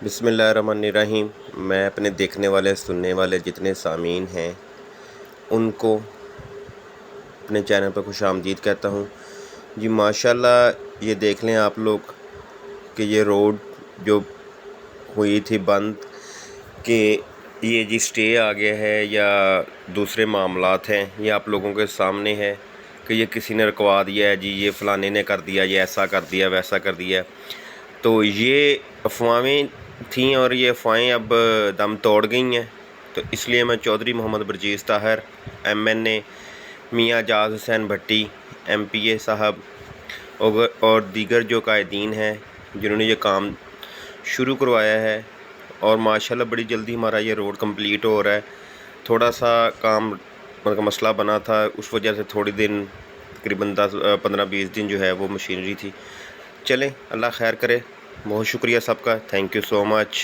بسم اللہ الرحمن الرحیم۔ میں اپنے دیکھنے والے سننے والے جتنے سامعین ہیں ان کو اپنے چینل پر خوش آمدید کہتا ہوں جی۔ ماشاءاللہ یہ دیکھ لیں آپ لوگ کہ یہ روڈ جو ہوئی تھی بند کہ یہ جی سٹے آ گیا ہے یا دوسرے معاملات ہیں، یہ آپ لوگوں کے سامنے ہے کہ یہ کسی نے رکوا دیا ہے جی، یہ فلانے نے کر دیا، یہ ایسا کر دیا ویسا کر دیا۔ تو یہ افواہیں تھیں اور یہ افواہیں اب دم توڑ گئی ہیں، تو اس لیے میں چودھری محمد برجیز طاہر MNA، میاں جاز حسین بھٹی MPA صاحب اور دیگر جو قائدین ہیں جنہوں نے یہ کام شروع کروایا ہے، اور ماشاءاللہ بڑی جلدی ہمارا یہ روڈ کمپلیٹ ہو رہا ہے۔ تھوڑا سا کام مسئلہ بنا تھا، اس وجہ سے تھوڑی دن تقریباً 15-20 دن جو ہے وہ مشینری تھی۔ چلیں اللہ خیر کرے، بہت شکریہ سب کا، تھینک یو سو مچ۔